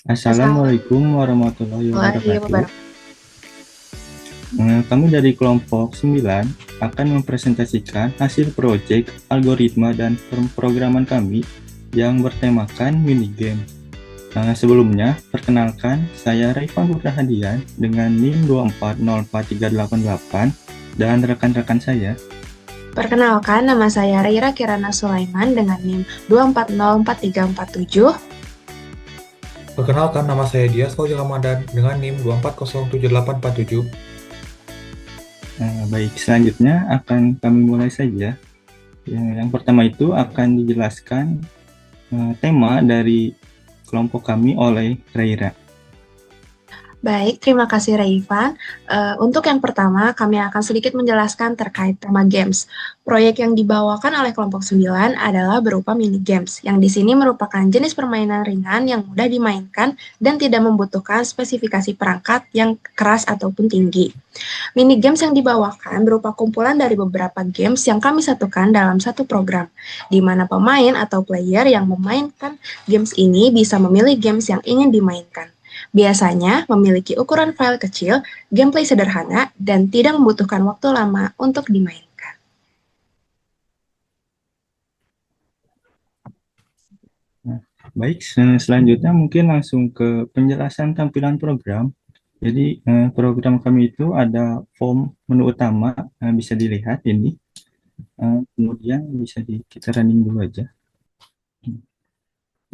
Assalamualaikum warahmatullahi Assalamualaikum wabarakatuh. wabarakatuh. Kami dari kelompok 9 akan mempresentasikan hasil proyek algoritma dan pemrograman kami yang bertemakan minigame. Sebelumnya, perkenalkan, saya Raifan Putra Hadian dengan NIM 2404388 dan rekan-rekan saya. Perkenalkan, nama saya Raira Kirana Sulaiman dengan NIM 2404347. Perkenalkan, nama saya Dias Fauzil Ramadan dengan NIM 2407847. Baik, selanjutnya akan kami mulai saja. Yang pertama itu akan dijelaskan tema dari kelompok kami oleh Raira. Baik, terima kasih Raifan. Untuk yang pertama, kami akan sedikit menjelaskan terkait tema games. Proyek yang dibawakan oleh kelompok 9 adalah berupa mini games, yang di sini merupakan jenis permainan ringan yang mudah dimainkan dan tidak membutuhkan spesifikasi perangkat yang keras ataupun tinggi. Mini games yang dibawakan berupa kumpulan dari beberapa games yang kami satukan dalam satu program, di mana pemain atau player yang memainkan games ini bisa memilih games yang ingin dimainkan. Biasanya memiliki ukuran file kecil, gameplay sederhana, dan tidak membutuhkan waktu lama untuk dimainkan. Nah, baik, selanjutnya mungkin langsung ke penjelasan tampilan program. Jadi program kami itu ada form menu utama, bisa dilihat ini. Kemudian bisa kita running dulu aja.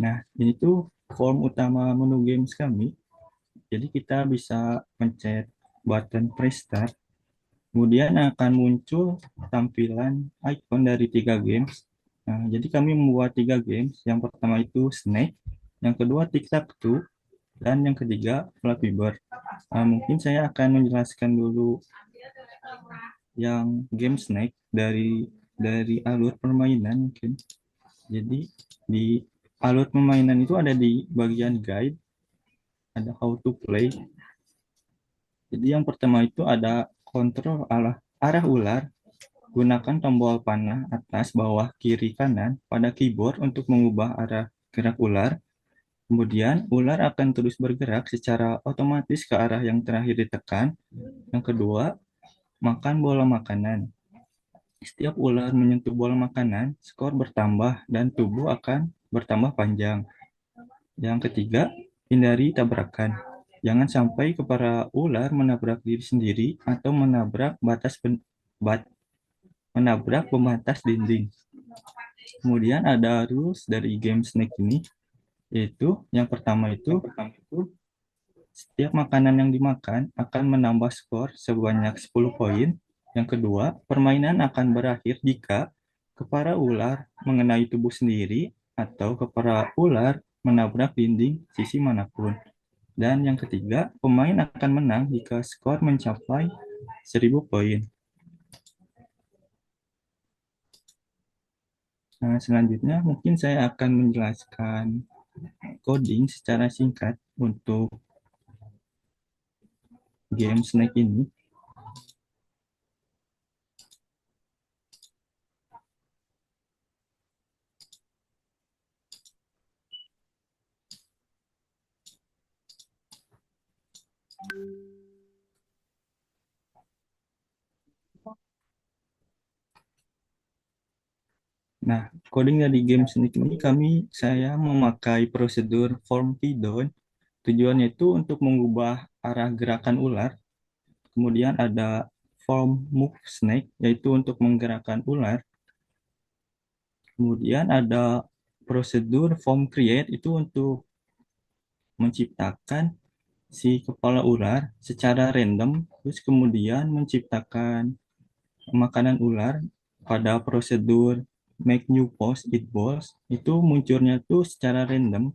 Nah, ini tuh form utama menu games kami. Jadi kita bisa pencet button press start. Kemudian akan muncul tampilan icon dari 3 games. Jadi kami membuat 3 games. Yang pertama itu Snake, yang kedua Tic-Tac-Toe, dan yang ketiga Flappy Bird. Mungkin saya akan menjelaskan dulu yang game Snake dari alur permainan mungkin. Jadi di alur permainan itu ada di bagian guide, ada how to play. Jadi yang pertama itu ada kontrol arah ular. Gunakan tombol panah atas, bawah, kiri, kanan pada keyboard untuk mengubah arah gerak ular. Kemudian, ular akan terus bergerak secara otomatis ke arah yang terakhir ditekan. Yang kedua, makan bola makanan. Setiap ular menyentuh bola makanan, skor bertambah dan tubuh akan bertambah panjang. Yang ketiga, hindari tabrakan. Jangan sampai kepala ular menabrak diri sendiri atau menabrak pembatas dinding. Kemudian ada rules dari game Snake ini, yaitu yang pertama itu setiap makanan yang dimakan akan menambah skor sebanyak 10 poin. Yang kedua, permainan akan berakhir jika kepala ular mengenai tubuh sendiri atau kepala ular menabrak dinding sisi manapun. Dan yang ketiga, pemain akan menang jika skor mencapai 1000 poin. Nah, selanjutnya mungkin saya akan menjelaskan coding secara singkat untuk game Snake ini. Nah, coding dari game Snake ini saya memakai prosedur form keydown. Tujuannya itu untuk mengubah arah gerakan ular. Kemudian ada form move snake, yaitu untuk menggerakkan ular. Kemudian ada prosedur form create, itu untuk menciptakan si kepala ular secara random, terus kemudian menciptakan makanan ular. Pada prosedur make new pose eat balls, itu munculnya tuh secara random.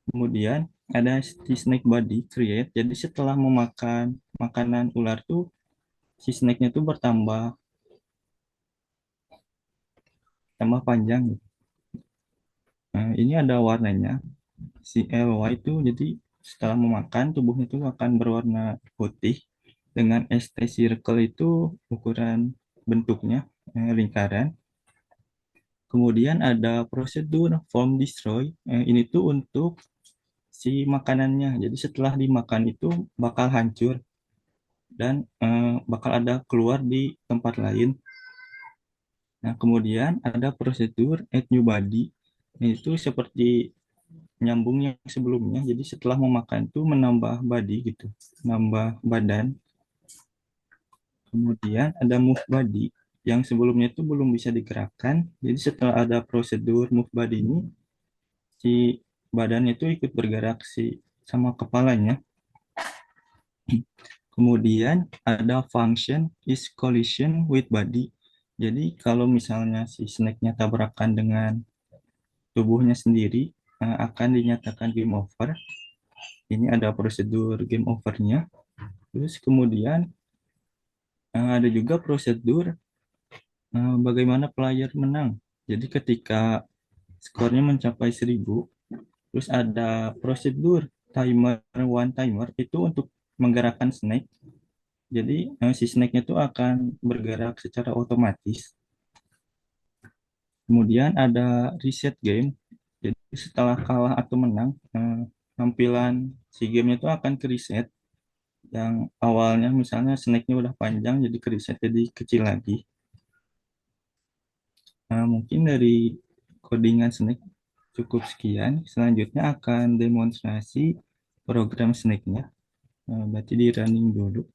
Kemudian ada si snake body create, jadi setelah memakan makanan ular tuh si snake-nya tuh tambah panjang. Nah, ini ada warnanya si LY itu, jadi setelah memakan tubuhnya itu akan berwarna putih dengan ST circle itu ukuran bentuknya lingkaran. Kemudian ada prosedur form destroy. Ini tuh untuk si makanannya. Jadi setelah dimakan itu bakal hancur dan bakal ada keluar di tempat lain. Nah, kemudian ada prosedur add new body. Itu seperti nyambung yang sebelumnya. Jadi setelah memakan itu menambah body gitu, nambah badan. Kemudian ada move body yang sebelumnya itu belum bisa digerakkan. Jadi setelah ada prosedur move body ini, si badannya itu ikut bergerak si sama kepalanya. Kemudian ada function is collision with body. Jadi kalau misalnya si snack-nya tabrakan dengan tubuhnya sendiri, akan dinyatakan game over. Ini ada prosedur game overnya. Terus kemudian ada juga prosedur bagaimana player menang. Jadi ketika skornya mencapai 1.000, terus ada prosedur timer one timer itu untuk menggerakkan snake. Jadi si snake-nya itu akan bergerak secara otomatis. Kemudian ada reset game. Jadi setelah kalah atau menang, tampilan si gamenya itu akan ke reset. Yang awalnya misalnya snake-nya udah panjang jadi ke reset jadi kecil lagi. Nah, mungkin dari codingan snake cukup sekian. Selanjutnya akan demonstrasi program snake-nya. Berarti di running dulu.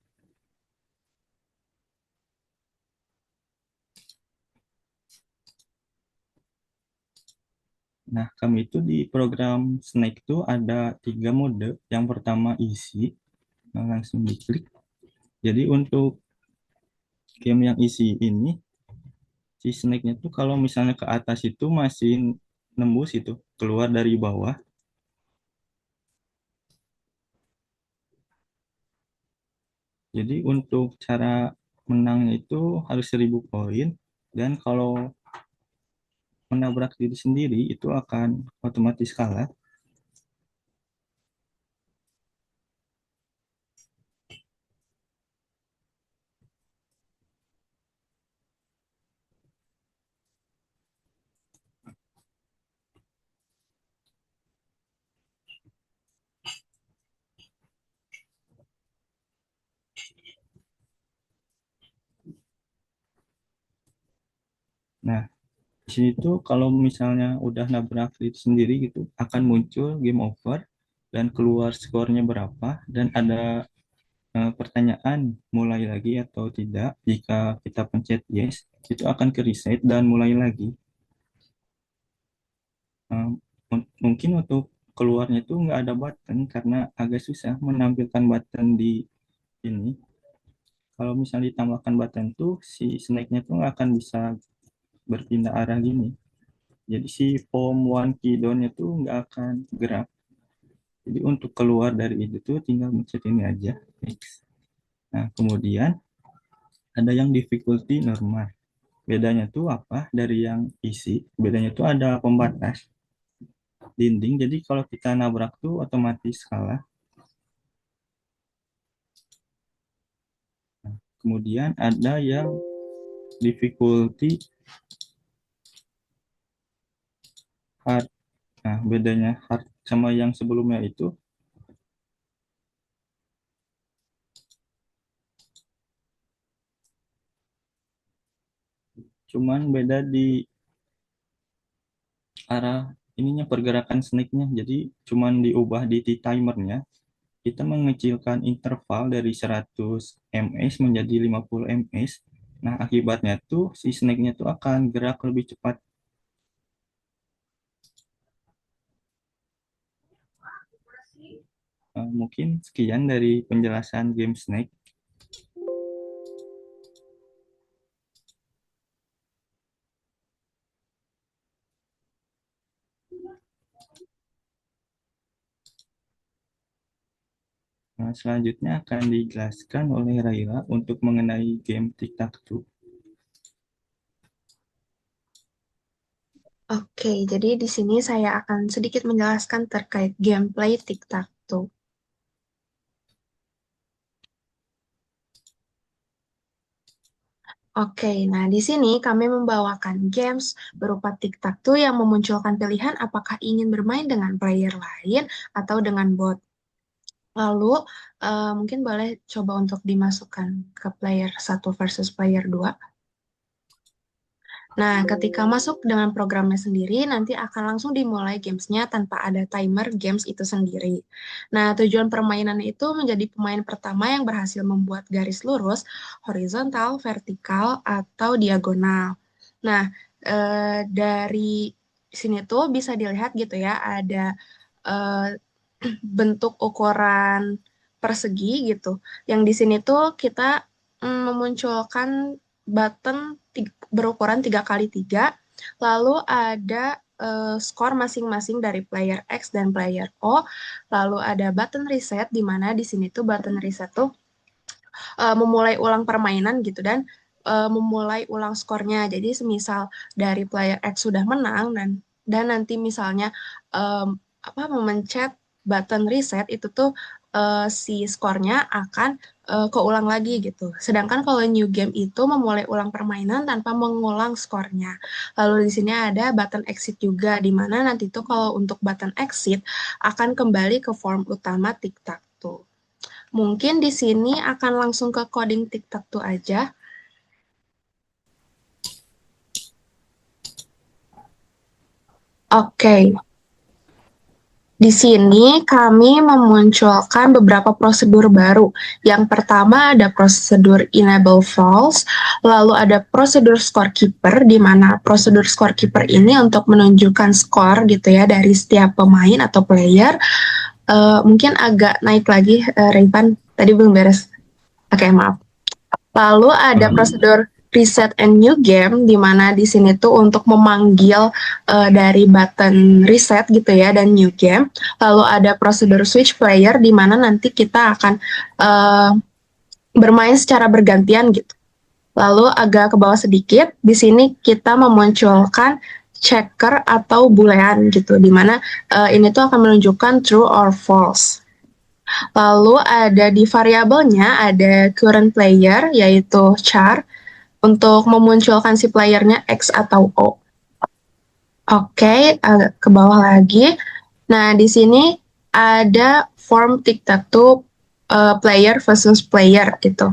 Nah, kami itu di program Snake itu ada 3 mode. Yang pertama isi, langsung diklik. Jadi untuk game yang isi ini, si Snake-nya tuh kalau misalnya ke atas itu masih nembus itu, keluar dari bawah. Jadi untuk cara menangnya itu harus 1.000 poin. Dan kalau menabrak diri sendiri itu akan otomatis kalah. Nah, di sini tuh kalau misalnya udah nabrak diri sendiri gitu, akan muncul game over dan keluar skornya berapa dan ada pertanyaan mulai lagi atau tidak. Jika kita pencet yes, itu akan ke reset dan mulai lagi. Eh, Mungkin untuk keluarnya itu nggak ada button karena agak susah menampilkan button di ini. Kalau misalnya ditambahkan button tuh si snake-nya tuh nggak akan bisa berpindah arah gini. Jadi si form one key down-nya tuh nggak akan gerak. Jadi untuk keluar dari itu tuh tinggal mencet ini aja. Next. Nah, kemudian ada yang difficulty normal. Bedanya tuh apa dari yang isi? Bedanya tuh ada pembatas dinding. Jadi kalau kita nabrak tuh otomatis kalah. Nah, kemudian ada yang difficulty hard. Nah, bedanya hard sama yang sebelumnya itu cuman beda di arah ininya pergerakan snake-nya. Jadi cuman diubah di timernya. Kita mengecilkan interval dari 100 ms menjadi 50 ms. Nah, akibatnya tuh si snake-nya tuh akan gerak lebih cepat. Mungkin sekian dari penjelasan game Snake. Nah, selanjutnya akan dijelaskan oleh Raila untuk mengenai game Tic-Tac-Toe. Oke, jadi di sini saya akan sedikit menjelaskan terkait gameplay Tic-Tac-Toe. Oke, nah di sini kami membawakan games berupa tic-tac-toe yang memunculkan pilihan apakah ingin bermain dengan player lain atau dengan bot. Lalu, mungkin boleh coba untuk dimasukkan ke player 1 versus player 2. Nah, ketika masuk dengan programnya sendiri, nanti akan langsung dimulai gamesnya tanpa ada timer games itu sendiri. Nah, tujuan permainannya itu menjadi pemain pertama yang berhasil membuat garis lurus, horizontal, vertikal, atau diagonal. Nah, dari sini tuh bisa dilihat gitu ya, ada eh, bentuk ukuran persegi gitu. Yang di sini tuh kita memunculkan button berukuran 3x3, lalu ada skor masing-masing dari player X dan player O, lalu ada button reset, di mana di sini tuh button reset tuh memulai ulang permainan gitu dan memulai ulang skornya. Jadi semisal dari player X sudah menang dan nanti misalnya memencet button reset itu tuh si skornya akan keulang lagi gitu. Sedangkan kalau new game itu memulai ulang permainan tanpa mengulang skornya. Lalu di sini ada button exit juga, di mana nanti tuh kalau untuk button exit akan kembali ke form utama tic-tac-toe. Mungkin di sini akan langsung ke coding tic-tac-toe aja. Oke. Di sini kami memunculkan beberapa prosedur baru. Yang pertama ada prosedur enable false, lalu ada prosedur scorekeeper, di mana prosedur scorekeeper ini untuk menunjukkan skor gitu ya dari setiap pemain atau player. Mungkin agak naik lagi, Rayvan, tadi belum beres. Oke, maaf. Lalu ada prosedur reset and new game, di mana di sini tuh untuk memanggil dari button reset gitu ya dan new game. Lalu ada prosedur switch player, di mana nanti kita akan bermain secara bergantian gitu. Lalu agak ke bawah sedikit, di sini kita memunculkan checker atau boolean gitu, di mana ini tuh akan menunjukkan true or false. Lalu ada di variabelnya ada current player, yaitu char, untuk memunculkan si playernya X atau O. Oke, agak ke bawah lagi. Nah, di sini ada form tic-tac-toe player versus player gitu.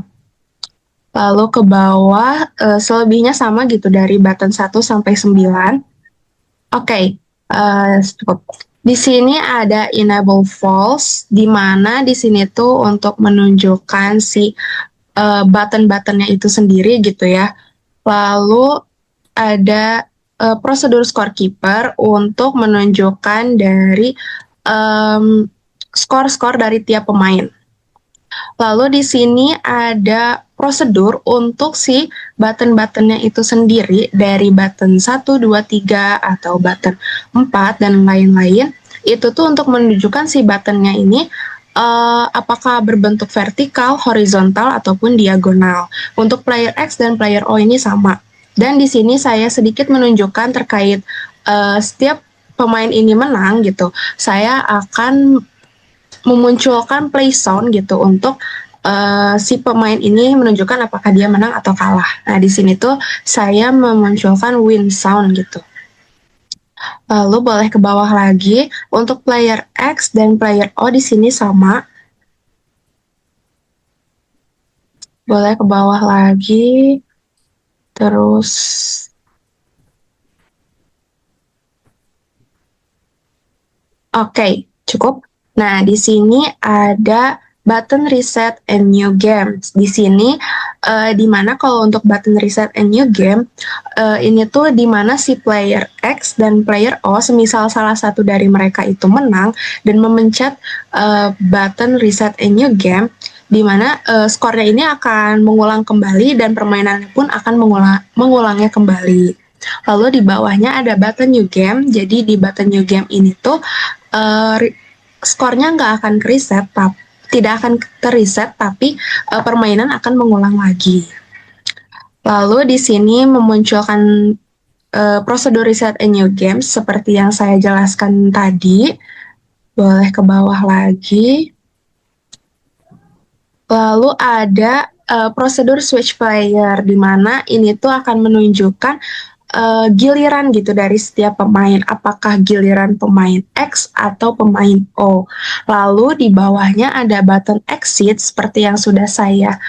Lalu ke bawah, selebihnya sama gitu dari button 1 sampai 9. Oke, cukup. Di sini ada enable false, di mana di sini tuh untuk menunjukkan si button-buttonnya itu sendiri gitu ya. Lalu ada prosedur scorekeeper untuk menunjukkan dari skor-skor dari tiap pemain. Lalu di sini ada prosedur untuk si button-buttonnya itu sendiri dari button 1, 2, 3 atau button 4 dan lain-lain. Itu tuh untuk menunjukkan si buttonnya ini apakah berbentuk vertikal, horizontal, ataupun diagonal. Untuk player X dan player O ini sama. Dan di sini saya sedikit menunjukkan terkait setiap pemain ini menang gitu. Saya akan memunculkan play sound gitu untuk si pemain ini menunjukkan apakah dia menang atau kalah. Nah, di sini tuh saya memunculkan win sound gitu. Lalu boleh ke bawah lagi, untuk player X dan player O di sini sama. Boleh ke bawah lagi, terus oke, cukup. Nah, di sini ada button reset and new game. Di sini, di mana kalau untuk button reset and new game, ini tuh di mana si player X dan player O, semisal salah satu dari mereka itu menang dan memencet button reset and new game, di mana skornya ini akan mengulang kembali dan permainannya pun akan mengulangnya kembali. Lalu di bawahnya ada button new game. Jadi di button new game ini tuh skornya nggak akan reset, tidak akan terreset, tapi permainan akan mengulang lagi. Lalu di sini memunculkan prosedur reset and new games seperti yang saya jelaskan tadi. Boleh ke bawah lagi. Lalu ada prosedur switch player, di mana ini tuh akan menunjukkan giliran gitu dari setiap pemain, apakah giliran pemain X atau pemain O. Lalu di bawahnya ada button exit seperti yang sudah saya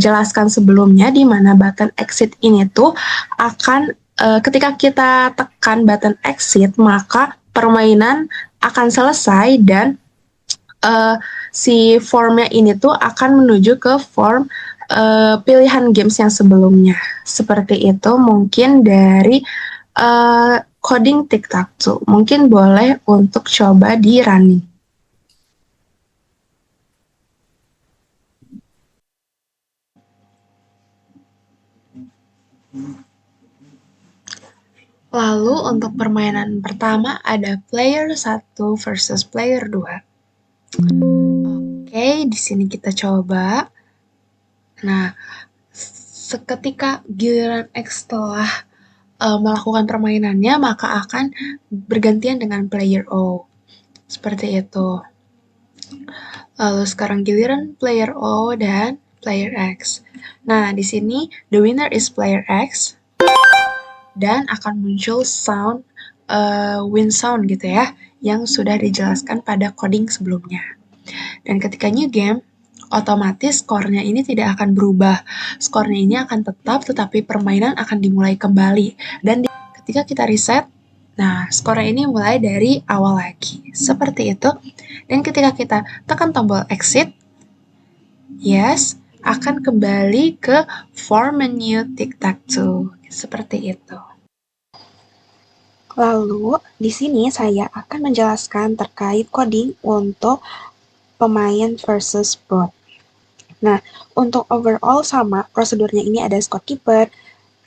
jelaskan sebelumnya, di mana button exit ini tuh akan ketika kita tekan button exit, maka permainan akan selesai dan si formnya ini tuh akan menuju ke form pilihan games yang sebelumnya. Seperti itu mungkin dari coding tic-tac-toe. Mungkin boleh untuk coba di running. Lalu untuk permainan pertama ada player 1 versus player 2. Oke, di sini kita coba. Nah, seketika giliran X telah melakukan permainannya, maka akan bergantian dengan player O. Seperti itu. Lalu sekarang giliran player O dan player X. Nah, di sini the winner is player X dan akan muncul sound win sound gitu ya, yang sudah dijelaskan pada coding sebelumnya. Dan ketika new game, otomatis skornya ini tidak akan berubah. Skornya ini akan tetap, tetapi permainan akan dimulai kembali. Dan ketika kita reset, nah skornya ini mulai dari awal lagi. Seperti itu. Dan ketika kita tekan tombol exit, yes, akan kembali ke form menu tic-tac-toe. Seperti itu. Lalu, di sini saya akan menjelaskan terkait coding untuk pemain versus bot. Nah, untuk overall sama, prosedurnya ini ada scorekeeper,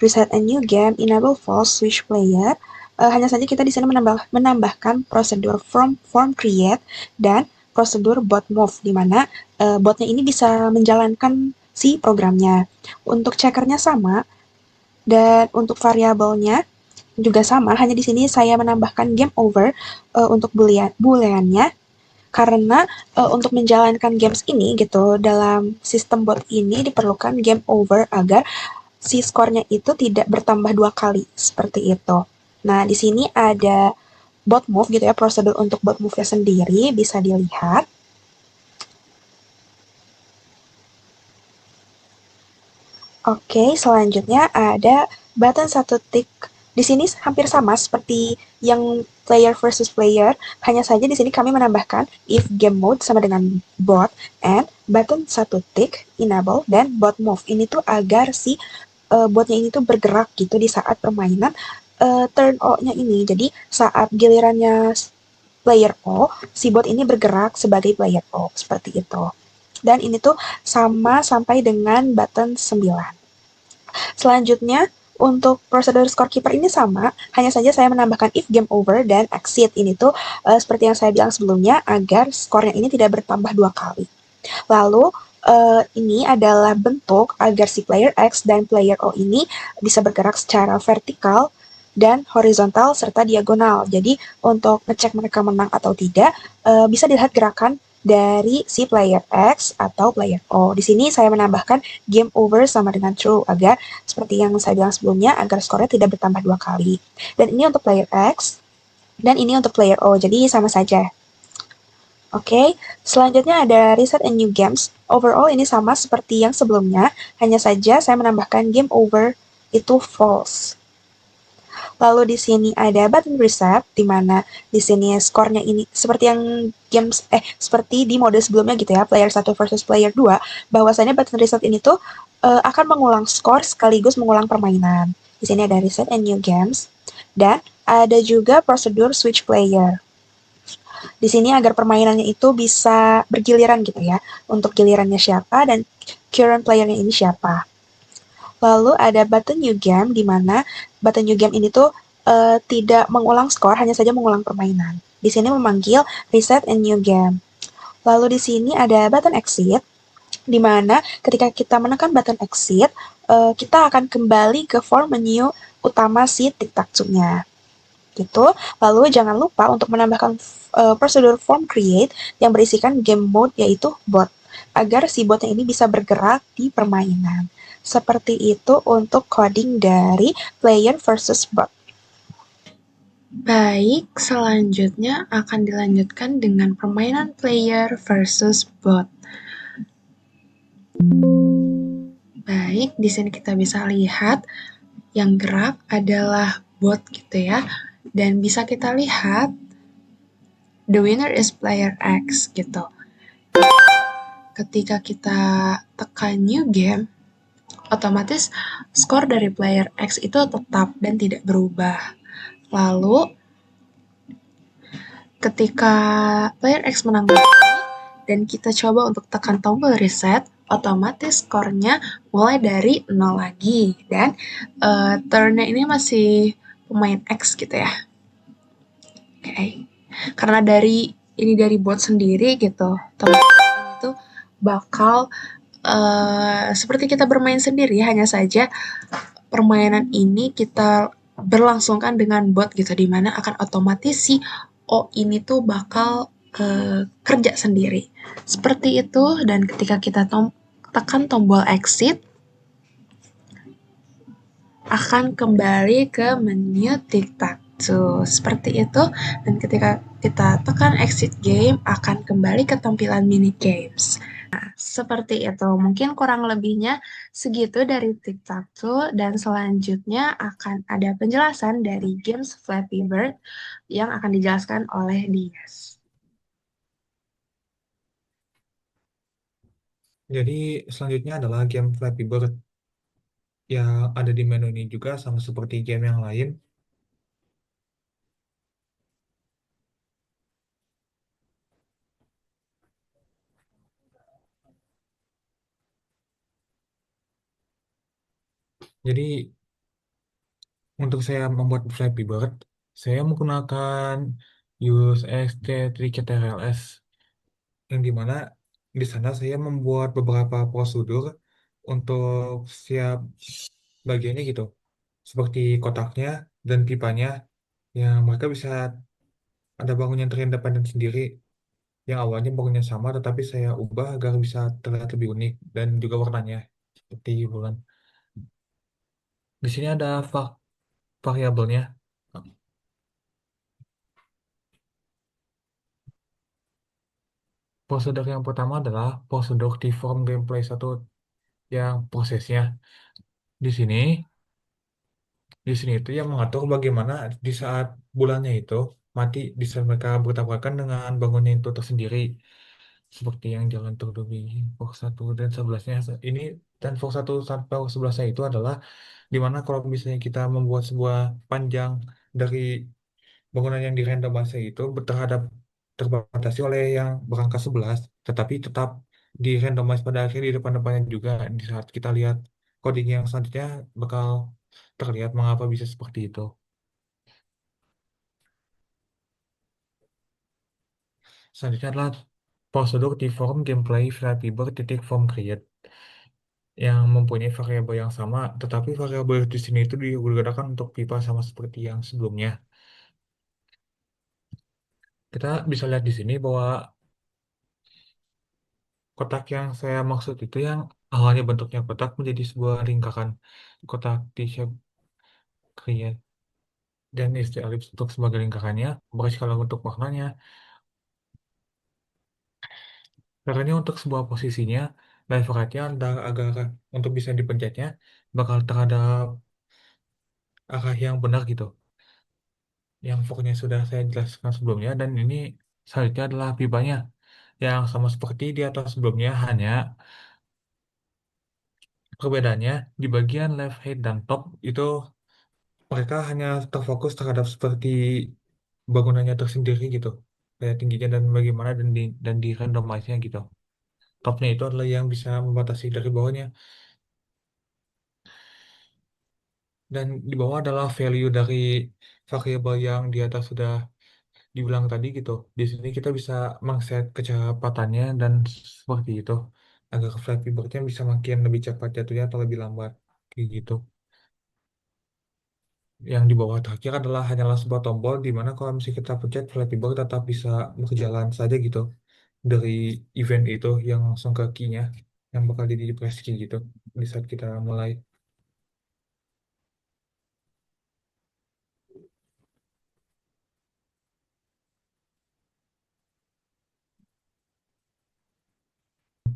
reset a new game, enable false switch player. Hanya saja kita di sini menambahkan prosedur form create dan prosedur bot move, di mana botnya ini bisa menjalankan si programnya. Untuk checkernya sama, dan untuk variabelnya juga sama, hanya di sini saya menambahkan game over untuk booleannya, karena untuk menjalankan games ini gitu dalam sistem bot ini diperlukan game over agar si skornya itu tidak bertambah 2 kali seperti itu. Nah, di sini ada bot move gitu ya, prosedur untuk bot move-nya sendiri bisa dilihat. Oke, selanjutnya ada button 1 tick. Di sini hampir sama seperti yang player versus player, hanya saja di sini kami menambahkan if game mode sama dengan bot and button 1 tick, enable, dan bot move. Ini tuh agar si botnya ini tuh bergerak gitu di saat permainan turn O-nya ini. Jadi saat gilirannya player O, si bot ini bergerak sebagai player O, seperti itu. Dan ini tuh sama sampai dengan button 9. Selanjutnya, untuk prosedur scorekeeper ini sama, hanya saja saya menambahkan if game over dan exit. Ini tuh seperti yang saya bilang sebelumnya, agar skornya ini tidak bertambah 2 kali. Lalu, ini adalah bentuk agar si player X dan player O ini bisa bergerak secara vertikal dan horizontal serta diagonal. Jadi, untuk ngecek mereka menang atau tidak, bisa dilihat gerakan dari si player X atau player O. Di sini saya menambahkan game over sama dengan true agar seperti yang saya bilang sebelumnya agar skornya tidak bertambah 2 kali. Dan ini untuk player X dan ini untuk player O. Jadi sama saja. Oke, selanjutnya ada reset and new games. Overall ini sama seperti yang sebelumnya, hanya saja saya menambahkan game over itu false. Lalu di sini ada button reset, di mana di sini skornya ini seperti yang seperti di mode sebelumnya gitu ya, player 1 versus player 2, bahwasanya button reset ini tuh akan mengulang skor sekaligus mengulang permainan. Di sini ada reset and new games, dan ada juga prosedur switch player. Di sini agar permainannya itu bisa bergiliran gitu ya, untuk gilirannya siapa dan current playernya ini siapa. Lalu ada button new game, di mana button new game ini tuh tidak mengulang skor, hanya saja mengulang permainan. Di sini memanggil reset and new game. Lalu di sini ada button exit, di mana ketika kita menekan button exit, kita akan kembali ke form menu utama si tic-tac-toe-nya. Gitu. Lalu jangan lupa untuk menambahkan prosedur form create yang berisikan game mode yaitu bot. agar si botnya ini bisa bergerak di permainan. Seperti itu untuk coding dari player versus bot. Baik, selanjutnya akan dilanjutkan dengan permainan player versus bot. Baik, di sini kita bisa lihat yang gerak adalah bot gitu ya. Dan bisa kita lihat the winner is player X gitu. Ketika kita tekan new game, otomatis skor dari player X itu tetap dan tidak berubah. Lalu ketika player X menang dan kita coba untuk tekan tombol reset, otomatis skornya mulai dari 0 lagi. Dan turnnya ini masih pemain X gitu ya. Oke. Karena ini dari bot sendiri gitu, teman-teman itu bakal seperti kita bermain sendiri, hanya saja permainan ini kita berlangsungkan dengan bot gitu, dimana akan otomatis si O ini tuh bakal kerja sendiri. Seperti itu, dan ketika kita tekan tombol exit, akan kembali ke menu tic-tac-toe. Seperti itu, dan ketika kita tekan exit game, akan kembali ke tampilan mini games. Seperti itu, mungkin kurang lebihnya segitu dari TikTok dan selanjutnya akan ada penjelasan dari games Flappy Bird yang akan dijelaskan oleh Dias. Jadi selanjutnya adalah game Flappy Bird yang ada di menu ini juga sama seperti game yang lain. Jadi untuk saya membuat Flappy Bird, saya menggunakan use XT3CTRLS yang dimana di sana saya membuat beberapa prosedur untuk setiap bagiannya gitu, seperti kotaknya dan pipanya yang mereka bisa ada bangun yang terindependen sendiri yang awalnya bangunnya sama tetapi saya ubah agar bisa terlihat lebih unik dan juga warnanya seperti bulan. Di sini ada variabelnya. Prosedur yang pertama adalah prosedur di form gameplay satu yang prosesnya. Di sini, di sini itu yang mengatur bagaimana di saat bulannya itu mati di saat mereka bertabrakan dengan bangunnya itu tersendiri. Seperti yang jalan Turdubi, Fox 1 dan 11-nya. Ini dan Fox 1 sampai Fox 11-nya itu adalah dimana kalau misalnya kita membuat sebuah panjang dari bangunan yang di randomisasi itu terhadap terbatasi oleh yang berangka 11, tetapi tetap di randomize pada akhirnya di depan-depannya juga di saat kita lihat coding yang selanjutnya bakal terlihat mengapa bisa seperti itu. Selanjutnya adalah prosedur di form gameplay variable titik form create yang mempunyai variabel yang sama, tetapi variabel di sini itu digunakan untuk pipa sama seperti yang sebelumnya. Kita bisa lihat di sini bahwa kotak yang saya maksud itu yang awalnya bentuknya kotak menjadi sebuah lingkaran kotak di shape create dan istilah elips untuk sebagai lingkarannya. Baris kalau untuk maknanya, karena untuk sebuah posisinya, leverannya agar untuk bisa dipencetnya bakal terhadap arah yang benar gitu. Yang pokoknya sudah saya jelaskan sebelumnya dan ini selanjutnya adalah pipanya yang sama seperti di atas sebelumnya hanya perbedaannya di bagian left head dan top itu mereka hanya terfokus terhadap seperti bangunannya tersendiri gitu kayak tingginya dan bagaimana dan di randomize-nya gitu. Topnya itu adalah yang bisa membatasi dari bawahnya dan di bawah adalah value dari variabel yang di atas sudah dibilang tadi gitu. Di sini kita bisa mengset kecepatannya dan seperti itu agar Flappy Bird-nya bisa makin lebih cepat jatuhnya atau lebih lambat kayak gitu. Yang di bawah terakhir adalah hanyalah sebuah tombol di mana kalau misalnya kita pencet Flappy Bird tetap bisa berjalan saja gitu dari event itu yang langsung ke key-nya yang bakal jadi press key gitu di saat kita mulai.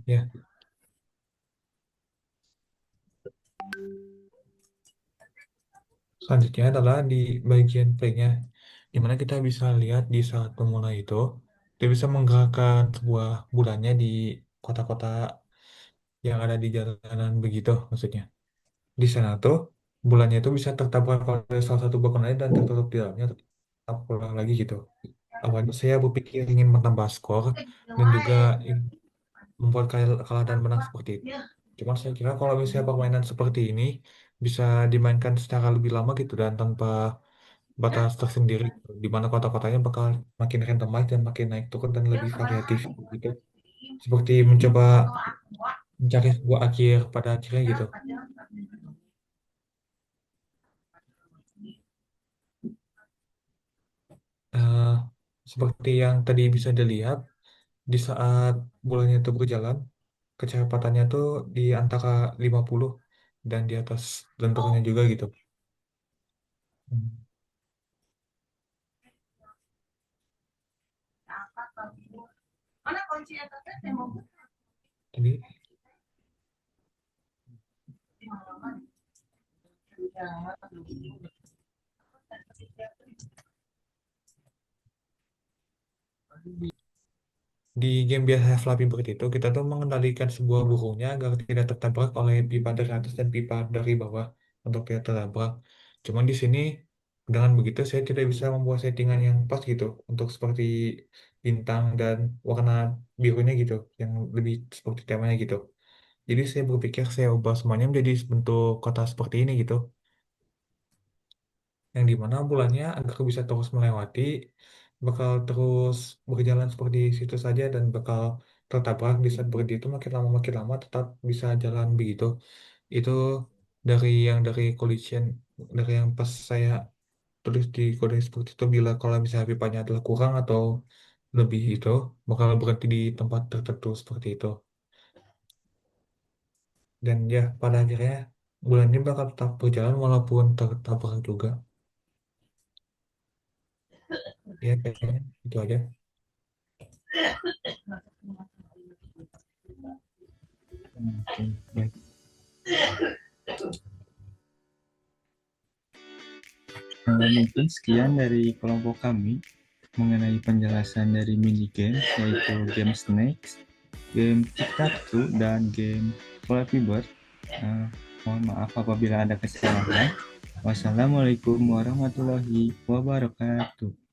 Ya, selanjutnya adalah di bagian play-nya, dimana kita bisa lihat di saat pemula itu, dia bisa menggerakkan sebuah bulannya di kota-kota yang ada di jalanan begitu maksudnya. Di sana tuh, bulannya itu bisa tertabrak oleh salah satu balkon air dan tertutup di dalamnya, tetap pulang lagi gitu. Awalnya saya berpikir ingin menambah skor dan juga ingin membuat kalah dan menang seperti itu. Cuma saya kira kalau misalnya permainan seperti ini bisa dimainkan secara lebih lama gitu dan tanpa batas tersendiri, di mana kota-kotanya bakal makin randomize dan makin naik turun dan lebih variatif gitu. Seperti mencoba mencari sebuah akhir pada akhirnya gitu. Eh, Seperti yang tadi bisa dilihat, di saat bulannya itu berjalan, kecepatannya tuh di antara 50 dan di atas lenturnya juga gitu. Hmm. Jadi di game biasa Flappy Bird itu kita tuh mengendalikan sebuah burungnya agar tidak tertabrak oleh pipa dari atas dan pipa dari bawah untuk tidak tertabrak. Cuman di sini dengan begitu saya tidak bisa membuat settingan yang pas gitu untuk seperti bintang dan warna birunya gitu yang lebih seperti temanya gitu. Jadi saya berpikir saya ubah semuanya menjadi bentuk kotak seperti ini gitu, yang dimana bulannya agar bisa terus melewati, bakal terus berjalan seperti situ saja dan bakal tertabrak di saat berhenti itu makin lama tetap bisa jalan begitu. Itu dari collision, dari yang pas saya tulis di kode seperti itu, bila kalau misalnya pipanya adalah kurang atau lebih itu bakal berhenti di tempat tertentu seperti itu. Dan ya pada akhirnya bulan ini bakal tetap berjalan walaupun tertabrak juga. Ya kayaknya itu aja. Oke, baik. Mungkin sekian dari kelompok kami mengenai penjelasan dari mini game, yaitu game Snakes, game Tic-Tac-Toe, dan game Flappy Bird. Mohon maaf apabila ada kesalahan. Wassalamualaikum warahmatullahi wabarakatuh.